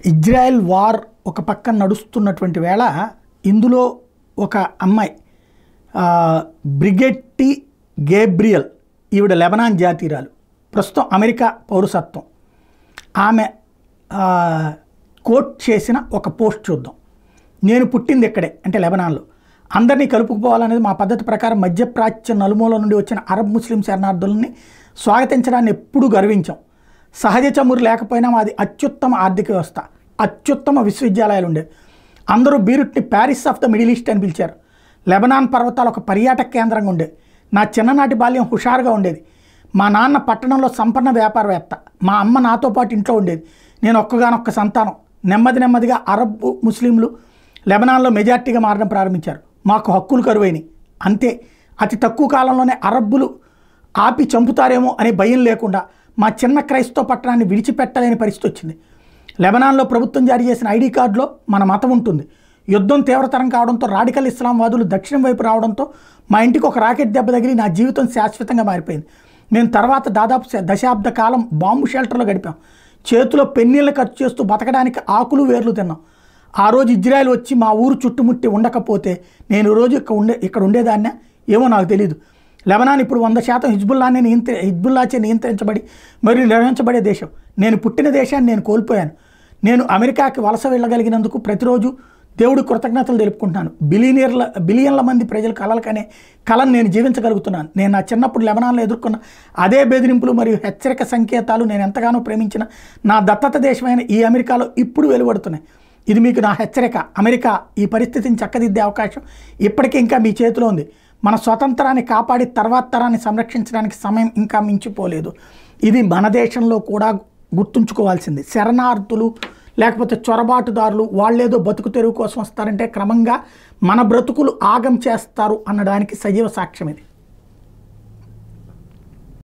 Israel war ఒక పక్కన నడుస్తున్నటువంటి వేళ ఇందులో ఒక అమ్మాయి బ్రిగెట్టి గేబ్రియల్, ఈవిడ లెబనాన్ జాతీయురాలు, ప్రస్తుతం అమెరికా పౌరసత్వం. ఆమె కోట్ చేసిన ఒక పోస్ట్ చూద్దాం. నేను పుట్టింది ఇక్కడే, అంటే లెబనాన్లో. అందరినీ కలుపుకుపోవాలనేది మా పద్ధతి ప్రకారం మధ్యప్రాచ్య నలుమూల నుండి వచ్చిన అరబ్ ముస్లిం శరణార్థులని స్వాగతించడాన్ని ఎప్పుడూ గర్వించాం. సహజ చమురు లేకపోయినా మాది అత్యుత్తమ ఆర్థిక వ్యవస్థ, అత్యుత్తమ విశ్వవిద్యాలయాలు ఉండేవి. అందరూ బీరుట్ని Paris of the Middle East అని పిలిచారు. లెబనాన్ పర్వతాలు ఒక పర్యాటక కేంద్రంగా ఉండేవి. నా చిన్ననాటి బాల్యం హుషారుగా ఉండేది. మా నాన్న పట్టణంలో సంపన్న వ్యాపారవేత్త, మా అమ్మ నాతో పాటు ఇంట్లో ఉండేది. నేను ఒక్కగానొక్క సంతానం. నెమ్మదిగా అరబ్ ముస్లింలు లెబనాన్లో మెజార్టీగా మారడం ప్రారంభించారు. మాకు హక్కులు కరువైనవి. అంతే, అతి తక్కువ కాలంలోనే అరబ్బులు ఆపి చంపుతారేమో అనే భయం లేకుండా మా చిన్న క్రైస్తవ పట్టణాన్ని విడిచిపెట్టలేని పరిస్థితి వచ్చింది. లెబనాన్లో ప్రభుత్వం జారీ చేసిన ఐడి కార్డులో మన మతం ఉంటుంది. యుద్ధం తీవ్రతరం కావడంతో రాడికల్ ఇస్లాంవాదులు దక్షిణం వైపు రావడంతో మా ఇంటికి ఒక రాకెట్ దెబ్బ తగిలి నా జీవితం శాశ్వతంగా మారిపోయింది. మేము తర్వాత దాదాపు దశాబ్ద కాలం బాంబు షెల్టర్లో గడిపాం. చేతిలో పెన్నీళ్ళు ఖర్చు చేస్తూ బతకడానికి ఆకులు వేర్లు తిన్నాం. ఆ రోజు ఇజ్రాయెల్ వచ్చి మా ఊరు చుట్టుముట్టి ఉండకపోతే నేను రోజు ఇక్కడ ఉండేదాన్నే ఏమో నాకు తెలియదు. లెబనాన్ ఇప్పుడు 100% హిజ్బుల్లాచే నియంత్రించబడి మరియు నిర్వహించబడే దేశం. నేను పుట్టిన దేశాన్ని నేను కోల్పోయాను. నేను అమెరికాకి వలస వెళ్ళగలిగినందుకు ప్రతిరోజు దేవుడి కృతజ్ఞతలు తెలుపుకుంటున్నాను. బిలియన్ల మంది ప్రజల కళను నేను జీవించగలుగుతున్నాను. నేను నా చిన్నప్పుడు లెబనాన్లో ఎదుర్కొన్న అదే బెదిరింపులు మరియు హెచ్చరిక సంకేతాలు నేను ఎంతగానో ప్రేమించిన నా దత్తత దేశమైన ఈ అమెరికాలో ఇప్పుడు వెలువడుతున్నాయి. ఇది మీకు నా హెచ్చరిక. అమెరికా, ఈ పరిస్థితిని చక్కదిద్దే అవకాశం ఇప్పటికీ ఇంకా మీ చేతిలో ఉంది. మన స్వతంత్రాన్ని కాపాడి తర్వాత తరాన్ని సంరక్షించడానికి సమయం ఇంకా మించిపోలేదు. ఇది మన దేశంలో కూడా గుర్తుంచుకోవాల్సింది. శరణార్థులు లేకపోతే చొరబాటుదారులు వాళ్ళేదో బతుకు తెరువు కోసం వస్తారంటే క్రమంగా మన బ్రతుకులు ఆగం చేస్తారు అన్నదానికి సజీవ సాక్ష్యం ఇది.